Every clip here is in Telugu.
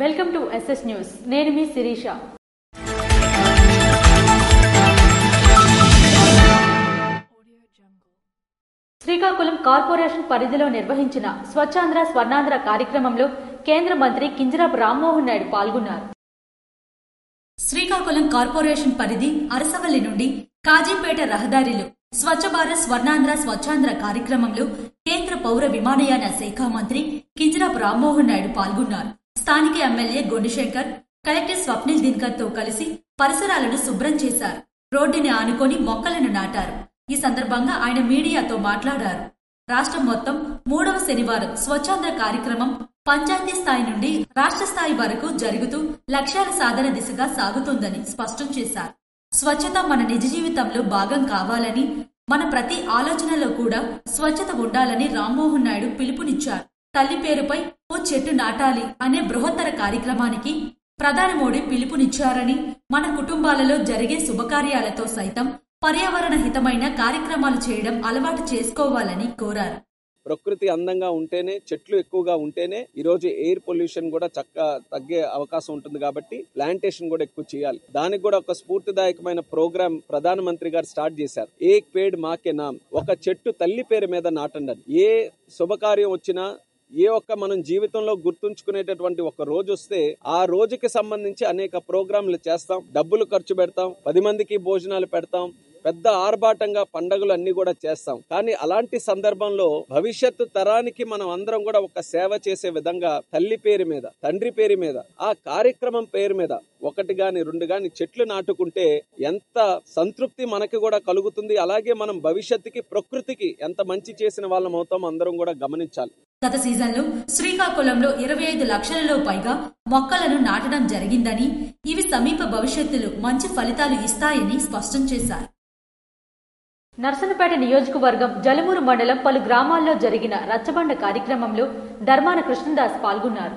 Welcome to SS news. నేను మీ శిరీష. శ్రీకాకుళం కార్పొరేషన్ పరిధిలో నిర్వహించిన స్వచ్ఛాంధ్ర స్వర్ణాంధ్ర కార్యక్రమంలో కేంద్ర మంత్రి కింజరాపు రామ్మోహన్ నాయుడు పాల్గొన్నారు. శ్రీకాకుళం కార్పొరేషన్ పరిధి అరసవల్లి నుండి కాజీపేట రహదారిలో స్వచ్ఛ భారత్ స్వర్ణాంధ్ర స్వచ్ఛాంధ్ర కార్యక్రమంలో కేంద్ర పౌర విమానయాన శాఖ మంత్రి కింజరాపు రామ్మోహన్ నాయుడు పాల్గొన్నారు. స్థానిక ఎమ్మెల్యే గొండిశంకర్, కలెక్టర్ స్వప్నిల్ దినకర్ తో కలిసి పరిసరాలను శుభ్రం చేశారు. రోడ్డుని ఆనుకొని మొక్కలను నాటారు. ఈ సందర్భంగా ఆయన మీడియాతో మాట్లాడారు. రాష్ట్రం మొత్తం 3వ శనివారం స్వచ్ఛాంధ్ర కార్యక్రమం పంచాయతీ స్థాయి నుండి రాష్ట్ర స్థాయి వరకు జరుగుతూ లక్ష్యాల సాధన దిశగా సాగుతోందని స్పష్టం చేశారు. స్వచ్ఛత మన నిజ జీవితంలో భాగం కావాలని, మన ప్రతి ఆలోచనలో కూడా స్వచ్ఛత ఉండాలని రామ్మోహన్ నాయుడు పిలుపునిచ్చారు. తల్లి పేరుపై ఓ చెట్టు నాటాలి అనే బృహత్తర కార్యక్రమానికి ప్రధాని మోడీ పిలుపునిచ్చారని, మన కుటుంబాలలో జరిగే శుభకార్యాలతో సైతం పర్యావరణ హితమైన కార్యక్రమాలు చేయడం అలవాటు చేసుకోవాలని కోరారు. ప్రకృతి అందంగా ఉంటేనే, చెట్లు ఎక్కువగా ఉంటేనే ఈ రోజు ఎయిర్ పొల్యూషన్ కూడా చక్కగా తగ్గే అవకాశం ఉంటుంది. కాబట్టి ప్లాంటేషన్ కూడా ఎక్కువ చేయాలి. దానికి కూడా ఒక స్ఫూర్తిదాయకమైన ప్రోగ్రామ్ ప్రధానమంత్రి గారు స్టార్ట్ చేశారు. ఏక్ పేడ్ మాకే నామ్, ఒక చెట్టు తల్లి పేరు మీద నాటండి. ఏ శుభకార్యం వచ్చినా, ఏ ఒక్క మనం జీవితంలో గుర్తుంచుకునేటటువంటి ఒక రోజు వస్తే ఆ రోజుకి సంబంధించి అనేక ప్రోగ్రాంలు చేస్తాం, డబ్బులు ఖర్చు పెడతాం, 10 మందికి భోజనాలు పెడతాం, పెద్ద ఆర్భాటంగా పండుగలు అన్ని కూడా చేస్తాం. కానీ అలాంటి సందర్భంలో భవిష్యత్తు తరానికి మనం అందరం కూడా ఒక సేవ చేసే విధంగా తల్లి పేరు మీద, తండ్రి పేరు మీద, ఆ కార్యక్రమం పేరు మీద 1 గాని 2 గాని చెట్లు నాటుకుంటే ఎంత సంతృప్తి మనకి కూడా కలుగుతుంది. అలాగే మనం భవిష్యత్తుకి, ప్రకృతికి ఎంత మంచి చేసిన వాళ్ళం అవుతాం అందరం కూడా గమనించాలి. గత సీజన్లో శ్రీకాకుళంలో 25 లక్షలలో పైగా మొక్కలను నాటడం జరిగిందని, ఇవి సమీప భవిష్యత్తులో మంచి ఫలితాలు ఇస్తాయని స్పష్టం చేశారు. నర్సన్నపేట నియోజకవర్గం జలమూరు మండలం పలు గ్రామాల్లో జరిగిన రచ్చబండ కార్యక్రమంలో ధర్మాన కృష్ణదాస్ పాల్గొన్నారు.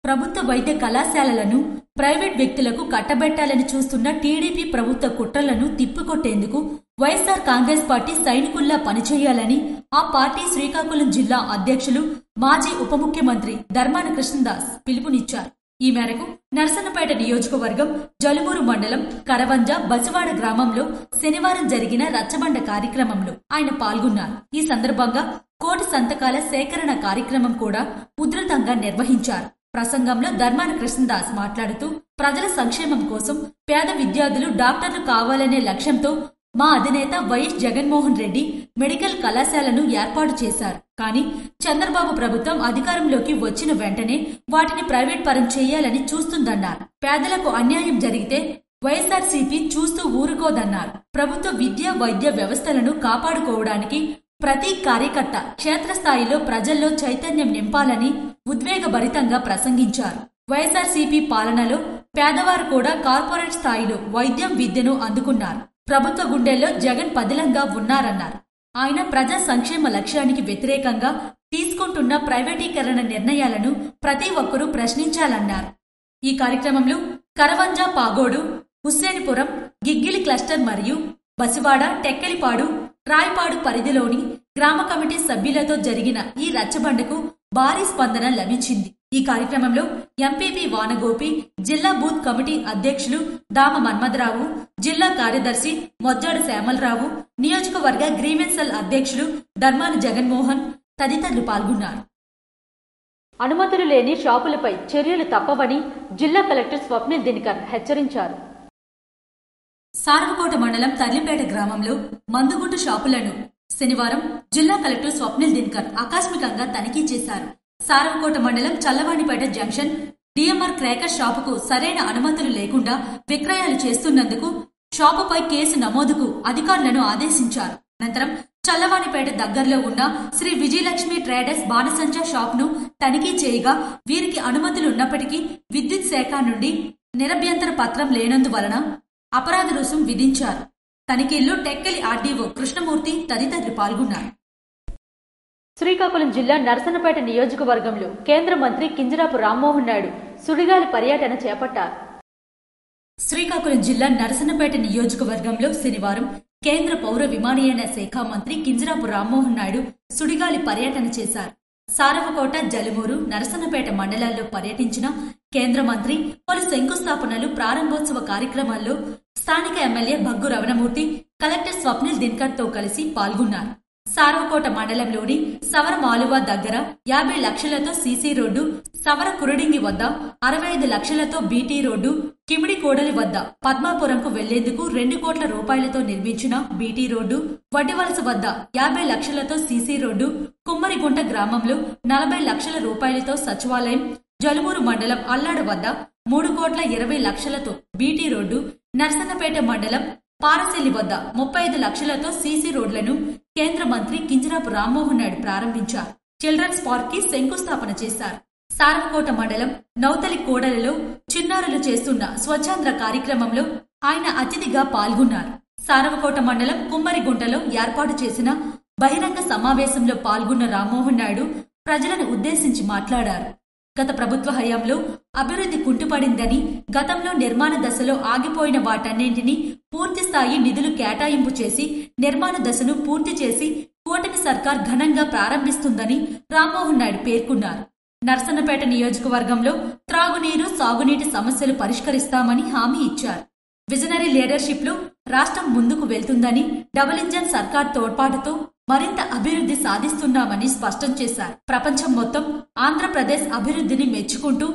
ప్రభుత్వ వైద్య కళాశాలలను ప్రైవేట్ వ్యక్తులకు కట్టబెట్టాలని చూస్తున్న టీడీపీ ప్రభుత్వ కుట్రలను తిప్పికొట్టేందుకు వైఎస్ఆర్ కాంగ్రెస్ పార్టీ సైనికుల్లా పనిచేయాలని ఆ పార్టీ శ్రీకాకుళం జిల్లా అధ్యక్షులు, మాజీ ఉప ముఖ్యమంత్రి ధర్మాన కృష్ణదాస్ పిలుపునిచ్చారు. ఈ మేరకు నర్సన్నపేట నియోజకవర్గం జలుమూరు మండలం కరవంజ బసివాడ గ్రామంలో శనివారం జరిగిన రచ్చబండ కార్యక్రమంలో ఆయన పాల్గొన్నారు. ఈ సందర్భంగా కోటి సంతకాల సేకరణ కార్యక్రమం కూడా ఉధృతంగా నిర్వహించారు. ప్రసంగంలో ధర్మాన కృష్ణదాస్ మాట్లాడుతూ, ప్రజల సంక్షేమం కోసం పేద విద్యార్థులు డాక్టర్లు కావాలనే లక్ష్యంతో మా అధినేత వైఎస్ జగన్మోహన్ రెడ్డి మెడికల్ కళాశాలను ఏర్పాటు చేశారు. కానీ చంద్రబాబు ప్రభుత్వం అధికారంలోకి వచ్చిన వెంటనే వాటిని ప్రైవేట్ పరం చేయాలని చూస్తుందన్నారు. పేదలకు అన్యాయం జరిగితే వైఎస్ఆర్సీపీ చూస్తూ ఊరుకోదన్నారు. ప్రభుత్వ విద్యా వైద్య వ్యవస్థలను కాపాడుకోవడానికి ప్రతి కార్యకర్త క్షేత్రస్థాయిలో ప్రజల్లో చైతన్యం నింపాలని ఉద్వేగభరితంగా ప్రసంగించారు. వైఎస్ఆర్సీపీ పాలనలో పేదవారు కూడా కార్పొరేట్ స్థాయిలో వైద్యం విద్యను అందుకున్నారు. ప్రభుత్వ గుండెల్లో జగన్ పదిలంగా ఉన్నారన్నారు. ఆయన ప్రజా సంక్షేమ లక్ష్యానికి వ్యతిరేకంగా తీసుకుంటున్న ప్రైవేటీకరణ నిర్ణయాలను ప్రతి ఒక్కరూ ప్రశ్నించాలన్నారు. ఈ కార్యక్రమంలో కరవంజ, పాగోడు, హుస్సేనిపురం, గిగ్గిలి క్లస్టర్ మరియు బసివాడ, టెక్కలిపాడు, రాయపాడు పరిధిలోని గ్రామ కమిటీ సభ్యులతో జరిగిన ఈ రచ్చబండకు భారీ స్పందన లభించింది. ఈ కార్యక్రమంలో ఎంపీపీ వానగోపి, జిల్లా బూత్ కమిటీ అధ్యక్షులు దామ మన్మథరావు, జిల్లా కార్యదర్శి మొజ్జాడ శ్యామలరావు, నియోజకవర్గ గ్రీవెన్సల్ అధ్యక్షులు ధర్మాన జగన్మోహన్ తదితరులు పాల్గొన్నారు. అనుమతులు లేని షాపులపై చర్యలు తప్పవని జిల్లా కలెక్టర్ స్వప్నిల్ దినకర్ హెచ్చరించారు. సారవకోట మండలం తర్లిపేట గ్రామంలో మందుగుండు షాపులను శనివారం జిల్లా కలెక్టర్ స్వప్నిల్ దినకర్ ఆకస్మికంగా తనిఖీ చేశారు. సారవకోట మండలం చల్లవాణిపేట జంక్షన్ డిఎంఆర్ క్రేకర్ షాపుకు సరైన అనుమతులు లేకుండా విక్రయాలు చేస్తున్నందుకు షాపుపై కేసు నమోదుకు అధికారులను ఆదేశించారు. అనంతరం చల్లవాణిపేట దగ్గరలో ఉన్న శ్రీ విజయలక్ష్మి ట్రేడర్స్ బాణసంచా షాపును తనిఖీ చేయగా వీరికి అనుమతులున్నప్పటికీ విద్యుత్ శాఖ నుండి నిరభ్యంతర పత్రం లేనందువలన అపరాధ రుసుం విధించారు. తనిఖీల్లో టెక్కలి ఆర్డీఓ కృష్ణమూర్తి తదితరులు పాల్గొన్నారు. శ్రీకాకుళం జిల్లా నర్సన్నపేట నియోజకవర్గంలో కేంద్ర మంత్రి కింజరాపు రామ్మోహన్ నాయుడు సుడిగాలి పర్యటన చేపట్టారు. శ్రీకాకుళం జిల్లా నర్సన్నపేట నియోజకవర్గంలో శనివారం కేంద్ర పౌర విమానయాన శాఖ మంత్రి కింజరాపు రామ్మోహన్ నాయుడు సుడిగాలి పర్యటన చేశారు. సారవకోట, జలుమూరు, నరసన్నపేట మండలాల్లో పర్యటించిన కేంద్ర మంత్రి పలు శంకుస్థాపనలు, ప్రారంభోత్సవ కార్యక్రమాల్లో స్థానిక ఎమ్మెల్యే భగ్గు రమణమూర్తి, కలెక్టర్ స్వప్నిల్ దినకర్ తో కలిసి పాల్గొన్నారు. సారవకోట మండలంలోని సవర మాలువ దగ్గర 50 లక్షలతో సీసీ రోడ్డు, సవర కురడింగి వద్ద 65 లక్షలతో బీటీ రోడ్డు, కిమిడి కోడలి వద్ద పద్మాపురంకు వెళ్లేందుకు 2 కోట్ల రూపాయలతో నిర్మించిన బీటీ రోడ్డు, వడ్డివలస వద్ద 50 లక్షలతో సీసీ రోడ్డు, కుమ్మరిగుంట గ్రామంలో 40 లక్షల రూపాయలతో సచివాలయం, జలుమూరు మండలం అల్లాడ వద్ద 3 కోట్ల 20 లక్షలతో బీటీ రోడ్డు, నర్సన్నపేట మండలం పారసెల్లి వద్ద 35 లక్షలతో సీసీ రోడ్లను కేంద్ర మంత్రి కింజరాపు రామ్మోహన్ నాయుడు ప్రారంభించారు. చిల్డ్రన్స్ పార్క్ కి శంకుస్థాపన చేశారు. సారవకోట మండలం నౌతలి కోడలలో చిన్నారులు చేస్తున్న స్వచ్ఛాంధ్ర కార్యక్రమంలో ఆయన అతిథిగా పాల్గొన్నారు. సారవకోట మండలం కుమ్మరిగుంటలో ఏర్పాటు చేసిన బహిరంగ సమావేశంలో పాల్గొన్న రామ్మోహన్ నాయుడు ప్రజలను ఉద్దేశించి మాట్లాడారు. గత ప్రభుత్వ హయాంలో అభివృద్ధి కుంటుపడిందని, గతంలో నిర్మాణ దశలో ఆగిపోయిన వాటన్నింటినీ పూర్తిస్థాయి నిధులు కేటాయింపు చేసి నిర్మాణ దశను పూర్తి చేసి కూటమి సర్కార్ ఘనంగా ప్రారంభిస్తుందని రామ్మోహన్ నాయుడు పేర్కొన్నారు. నర్సన్నపేట నియోజకవర్గంలో త్రాగునీరు, సాగునీటి సమస్యలు పరిష్కరిస్తామని హామీ ఇచ్చారు. విజనరీ లీడర్షిప్ లో రాష్ట్రం ముందుకు వెళ్తుందని, డబుల్ ఇంజన్ సర్కార్ తోడ్పాటుతో మరింత అభివృద్ధి సాధిస్తున్నామని స్పష్టం చేశారు. ప్రపంచం మొత్తం ఆంధ్రప్రదేశ్ అభివృద్ధిని మెచ్చుకుంటూ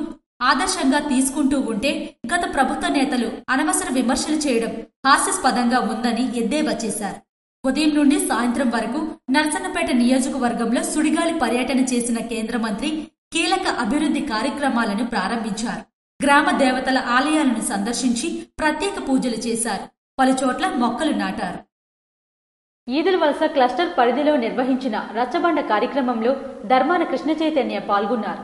ఆదర్శంగా తీసుకుంటూ ఉంటే గత ప్రభుత్వ నేతలు అనవసర విమర్శలు చేయడం హాస్యాస్పదంగా ఉందని ఎద్దేవా చేశారు. ఉదయం నుండి సాయంత్రం వరకు నర్సన్నపేట నియోజకవర్గంలో సుడిగాలి పర్యటన చేసిన కేంద్ర మంత్రి కీలక అభివృద్ధి కార్యక్రమాలను ప్రారంభించారు. గ్రామ దేవతల ఆలయాలను సందర్శించి ప్రత్యేక పూజలు చేశారు. పలుచోట్ల మొక్కలు నాటారు. ఈదులవలస క్లస్టర్ పరిధిలో నిర్వహించిన రచ్చబండ కార్యక్రమంలో ధర్మాన కృష్ణ చైతన్య పాల్గొన్నారు.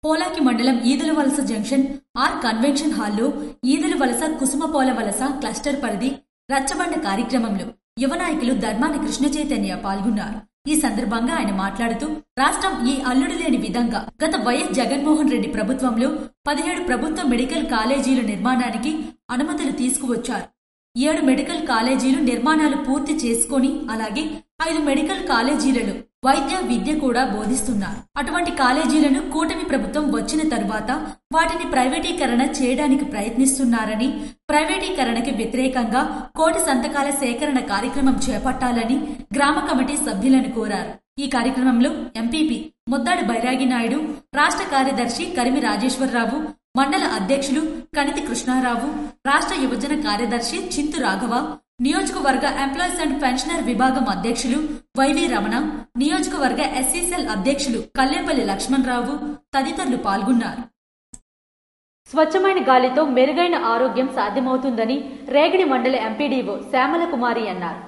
పోలాకి మండలం ఈదులవలస జంక్షన్ ఆర్ కన్వెన్షన్ హాల్లో ఈదులవలస కుసుమపోల వలస క్లస్టర్ పరిధి రచ్చబండ కార్యక్రమంలో యువ నాయకులు ధర్మాన కృష్ణ చైతన్య పాల్గొన్నారు. ఈ సందర్భంగా ఆయన మాట్లాడుతూ రాష్ట్రం ఈ అల్లుడు లేని విధంగా గత వైఎస్ జగన్మోహన్ రెడ్డి ప్రభుత్వంలో 17 ప్రభుత్వ మెడికల్ కాలేజీల నిర్మాణానికి అనుమతులు తీసుకువచ్చారు. 7 మెడికల్ కాలేజీలు నిర్మాణాలు పూర్తి చేసుకుని అలాగే 5 మెడికల్ కాలేజీలలో వైద్య విద్య కూడా బోధిస్తున్నారు. అటువంటి కాలేజీలను కూటమి ప్రభుత్వం వచ్చిన తరువాత వాటిని ప్రైవేటీకరణ చేయడానికి ప్రయత్నిస్తున్నారని, ప్రైవేటీకరణకి వ్యతిరేకంగా 1 కోటి సంతకాల సేకరణ కార్యక్రమం చేపట్టాలని గ్రామ కమిటీ సభ్యులను కోరారు. ఈ కార్యక్రమంలో ఎంపీపీ ముద్దాడి బైరాగి నాయుడు, రాష్ట్ర కార్యదర్శి కరిమి రాజేశ్వరరావు, మండల అధ్యక్షులు కనితి కృష్ణారావు, రాష్ట్ర యువజన కార్యదర్శి చింతు రాఘవ, నియోజకవర్గ ఎంప్లాయీస్ అండ్ పెన్షనర్ విభాగం అధ్యక్షులు వైవి రమణ, నియోజకవర్గ ఎస్సీసెల్ అధ్యక్షులు కల్లేపల్లి లక్ష్మణరావు తదితరులు పాల్గొన్నారు. స్వచ్ఛమైన గాలితో మెరుగైన ఆరోగ్యం సాధ్యమవుతుందని రేగడి మండల ఎంపీడీఓ శ్యామల కుమారి అన్నారు.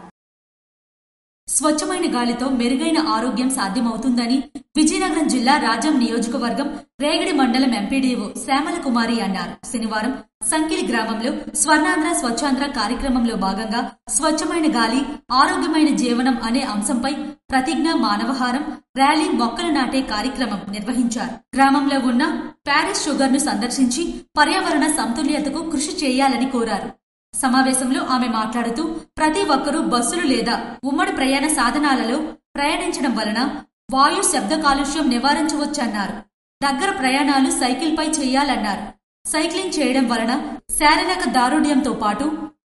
స్వచ్ఛమైన గాలితో మెరుగైన ఆరోగ్యం సాధ్యమవుతుందని విజయనగరం జిల్లా రాజం నియోజకవర్గం రేగడి మండలం ఎంపీడీఓ శ్యామల కుమారి అన్నారు. శనివారం సంకిలి గ్రామంలో స్వర్ణాంధ్ర స్వచ్ఛాంధ్ర కార్యక్రమంలో భాగంగా స్వచ్ఛమైన గాలి, ఆరోగ్యమైన జీవనం అనే అంశంపై ప్రతిజ్ఞ, మానవహారం, ర్యాలీ, మొక్కలు నాటే కార్యక్రమం నిర్వహించారు. గ్రామంలో ఉన్న ప్యారిస్ షుగర్ ను సందర్శించి పర్యావరణ సమతుల్యతకు కృషి చేయాలని కోరారు. సమావేశంలో ఆమె మాట్లాడుతూ ప్రతి ఒక్కరూ బస్సులు లేదా ఉమ్మడి ప్రయాణ సాధనాలలో ప్రయాణించడం వలన వాయు, శబ్ద కాలుష్యం నివారించవచ్చన్నారు. దగ్గర ప్రయాణాలు సైకిల్ పై చేయాలన్నారు. సైక్లింగ్ చేయడం వలన శారీరక దారుఢ్యంతో పాటు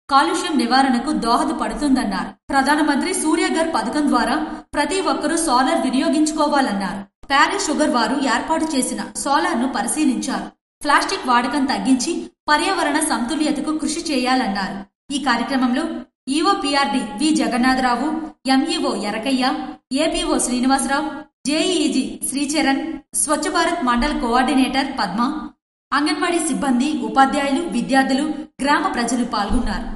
కాలుష్యం నివారణకు దోహదపడుతుందన్నారు. ప్రధానమంత్రి సూర్యఘర్ పథకం ద్వారా ప్రతి ఒక్కరూ సోలార్ వినియోగించుకోవాలన్నారు. ప్యారిస్ షుగర్ వారు ఏర్పాటు చేసిన సోలార్ ను పరిశీలించారు. ప్లాస్టిక్ వాడకం తగ్గించి పర్యావరణ సమతుల్యతకు కృషి చేయాలన్నారు. ఈ కార్యక్రమంలో ఈఓపీఆర్డీ వి జగన్నాథరావు, ఎంఈఓ ఎరకయ్య, ఏపీఓ శ్రీనివాసరావు, జేఈజీ శ్రీచరణ్, స్వచ్ఛ భారత్ మండల కోఆర్డినేటర్ పద్మ, అంగన్వాడీ సిబ్బంది, ఉపాధ్యాయులు, విద్యార్థులు, గ్రామ ప్రజలు పాల్గొన్నారు.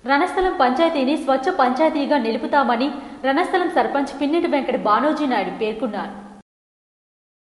రణస్థలం పంచాయతీని స్వచ్ఛ పంచాయతీగా నిలుపుతామని రణస్థలం సర్పంచ్ పిన్నిటి వెంకట బానోజీ నాయుడు పేర్కొన్నారు.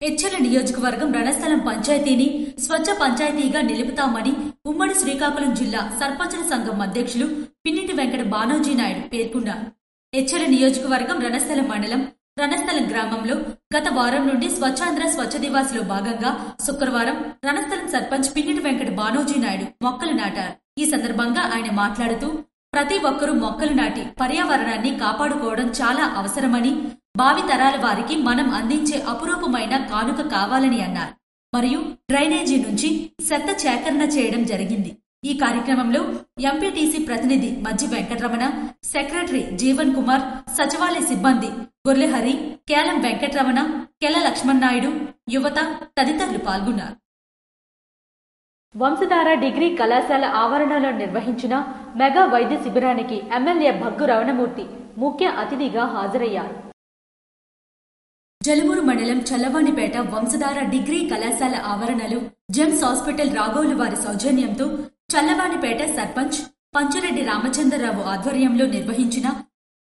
ఎచ్చెర్ల నియోజకవర్గం రణస్థలం పంచాయతీని స్వచ్ఛ పంచాయతీగా నిలుపుతామని ఉమ్మడి శ్రీకాకుళం జిల్లా సర్పంచుల సంఘం అధ్యక్షులు పిన్నిటి వెంకట బానోజీ నాయుడు పేర్కొన్నారు. ఎచ్చెర్ల నియోజకవర్గం రణస్థలం మండలం రణస్థలం గ్రామంలో గత వారం నుండి స్వచ్ఛాంధ్ర స్వచ్ఛ దివాస్ లో భాగంగా శుక్రవారం రణస్థలం సర్పంచ్ పిన్నిటి వెంకట బానోజీ నాయుడు మొక్కలు నాటారు. ఈ సందర్భంగా ఆయన మాట్లాడుతూ ప్రతి ఒక్కరూ మొక్కలు నాటి పర్యావరణాన్ని కాపాడుకోవడం చాలా అవసరమని, భావితరాల వారికి మనం అందించే అపురూపమైన కానుక కావాలని అన్నారు. మరియు డ్రైనేజీ నుంచి చెత్త సేకరణ చేయడం జరిగింది. ఈ కార్యక్రమంలో ఎంపీటీసీ ప్రతినిధి మజ్జి వెంకటరమణ, సెక్రటరీ జీవన్ కుమార్, సచివాలయ సిబ్బంది గొర్లెహరి, కేలం వెంకటరమణ, కెల లక్ష్మణనాయుడు, యువత తదితరులు పాల్గొన్నారు. వంశధార డిగ్రీ కళాశాల ఆవరణలో నిర్వహించిన మెగా వైద్య శిబిరానికి ఎమ్మెల్యే భగ్గు రమణమూర్తి ముఖ్య అతిథిగా హాజరయ్యారు. జలుమూరు మండలం చల్లవానిపేట వంశధార డిగ్రీ కళాశాల ఆవరణలో జెమ్స్ హాస్పిటల్ రాఘవులు వారి సౌజన్యంతో చల్లవానిపేట సర్పంచ్ పంచురెడ్డి రామచంద్రరావు ఆధ్వర్యంలో నిర్వహించిన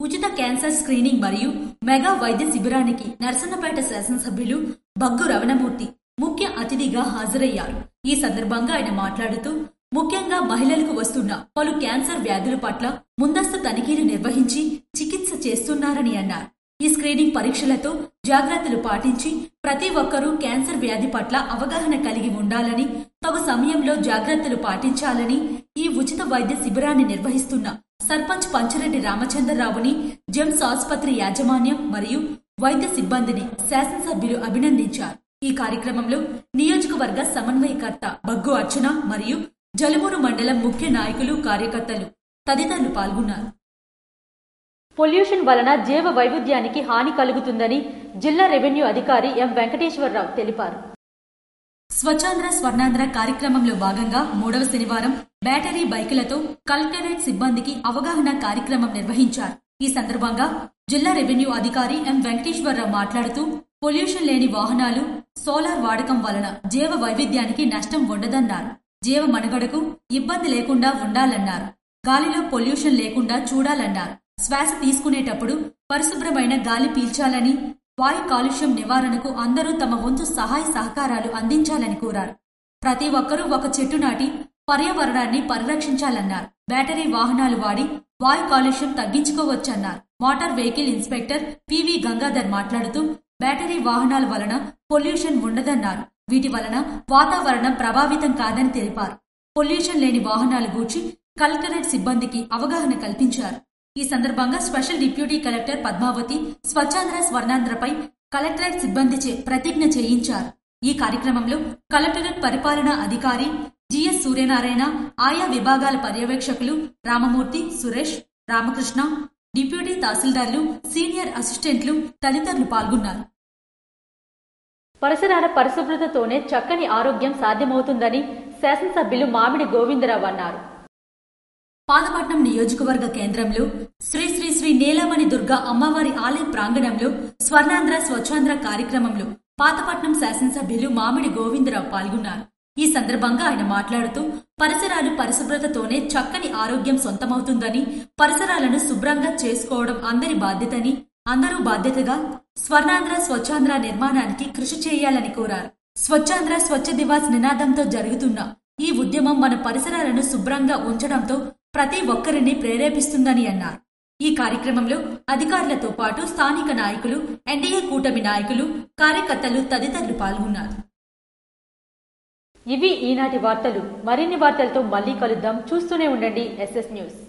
ఉచిత క్యాన్సర్ స్క్రీనింగ్ మరియు మెగా వైద్య శిబిరానికి నర్సన్నపేట శాసనసభ్యులు భగ్గు రమణమూర్తి ముఖ్య అతిథిగా హాజరయ్యారు. ఈ సందర్భంగా ఆయన మాట్లాడుతూ ముఖ్యంగా మహిళలకు వస్తున్న పలు క్యాన్సర్ వ్యాధుల పట్ల ముందస్తు తనిఖీలు నిర్వహించి చికిత్స చేస్తున్నారని అన్నారు. ఈ స్క్రీనింగ్ పరీక్షలతో జాగ్రత్తలు పాటించి ప్రతి ఒక్కరూ క్యాన్సర్ వ్యాధి పట్ల అవగాహన కలిగి ఉండాలని, తగు సమయంలో జాగ్రత్తలు పాటించాలని ఈ ఉచిత వైద్య శిబిరాన్ని నిర్వహిస్తున్న సర్పంచ్ పంచురెడ్డి రామచంద్రరావుని, జెమ్స్ ఆసుపత్రి యాజమాన్యం మరియు వైద్య సిబ్బందిని శాసనసభ్యులు అభినందించారు. ఈ కార్యక్రమంలో నియోజకవర్గ సమన్వయకర్త బగ్గు అర్చన మరియు జలుమూరు మండలం ముఖ్య నాయకులు, కార్యకర్తలు తదితరులు పాల్గొన్నారు. పొల్యూషన్ వలన జీవ వైవిధ్యానికి హాని కలుగుతుందని జిల్లా రెవెన్యూ అధికారి ఎం వెంకటేశ్వరరావు తెలిపారు. స్వచ్ఛాంధ్ర స్వర్ణాంధ్ర కార్యక్రమంలో భాగంగా 3వ శనివారం బ్యాటరీ బైకులతో కలెక్టరేట్ సిబ్బందికి అవగాహన కార్యక్రమం నిర్వహించారు. ఈ సందర్భంగా జిల్లా రెవెన్యూ అధికారి ఎం వెంకటేశ్వరరావు మాట్లాడుతూ పొల్యూషన్ లేని వాహనాలు, సోలార్ వాడకం వలన జీవ వైవిధ్యానికి నష్టం ఉండదన్నారు. జీవ మనుగడకు ఇబ్బంది లేకుండా ఉండాలన్నారు. గాలిలో పొల్యూషన్ లేకుండా చూడాలన్నారు. శ్వాస తీసుకునేటప్పుడు పరిశుభ్రమైన గాలి పీల్చాలని, వాయు కాలుష్యం నివారణకు అందరూ తమ వంతు సహాయ సహకారాలు అందించాలని కోరారు. ప్రతి ఒక్కరూ ఒక చెట్టు నాటి పర్యావరణాన్ని పరిరక్షించాలన్నారు. బ్యాటరీ వాహనాలు వాడి వాయు కాలుష్యం తగ్గించుకోవచ్చన్నారు. Motor vehicle inspector PV Gangadhar మాట్లాడుతూ బ్యాటరీ వాహనాల వలన పొల్యూషన్ ఉండదన్నారు. వీటి వలన వాతావరణం ప్రభావితం కాదని తెలిపారు. పొల్యూషన్ లేని వాహనాలు గూర్చి కలెక్టరేట్ సిబ్బందికి అవగాహన కల్పించారు. ఈ సందర్భంగా special deputy collector Padmavati Swachhandhra స్వర్ణాంధ్రపై కలెక్టరేట్ సిబ్బందిచే ప్రతిజ్ఞ చేయించారు. ఈ కార్యక్రమంలో కలెక్టరేట్ పరిపాలనా అధికారి జిఎస్ సూర్యనారాయణ, ఆయా విభాగాల పర్యవేక్షకులు రామమూర్తి, సురేష్, రామకృష్ణ, డిప్యూటీ తహసీల్దార్లు, సీనియర్ అసిస్టెంట్లు తదితరులు పాల్గొన్నారు. పరిసరాల పరిశుభ్రతతోనే చక్కని ఆరోగ్యం సాధ్యమవుతుందని శాసనసభ్యులు మామిడి గోవిందరావు అన్నారు. పాతపట్నం నియోజకవర్గ కేంద్రంలో శ్రీ శ్రీ శ్రీ నీలమణి దుర్గా అమ్మవారి ఆలయ ప్రాంగణంలో స్వర్ణాంధ్ర స్వచ్ఛాంధ్ర కార్యక్రమంలో పాతపట్నం శాసనసభ్యులు మామిడి గోవిందరావు పాల్గొన్నారు. ఈ సందర్భంగా ఆయన మాట్లాడుతూ పరిసరాలు పరిశుభ్రతతోనే చక్కని ఆరోగ్యం సొంతమవుతుందని, పరిసరాలను శుభ్రంగా చేసుకోవడం అందరి బాధ్యతని, అందరూ బాధ్యతగా స్వర్ణాంధ్ర స్వచ్ఛాంధ్ర నిర్మాణానికి కృషి చేయాలని కోరారు. స్వచ్ఛాంధ్ర స్వచ్ఛ దివాస్ నినాదంతో జరుగుతున్న ఈ ఉద్యమం మన పరిసరాలను శుభ్రంగా ఉంచడంతో ప్రతి ఒక్కరిని ప్రేరేపిస్తుందని అన్నారు. ఈ కార్యక్రమంలో అధికారులతో పాటు స్థానిక నాయకులు, ఎన్డీఏ కూటమి నాయకులు, కార్యకర్తలు తదితరులు పాల్గొన్నారు. ఇవి ఈనాటి వార్తలు. మరిన్ని వార్తలతో మళ్ళీ కలుద్దాం. చూస్తూనే ఉండండి SS న్యూస్.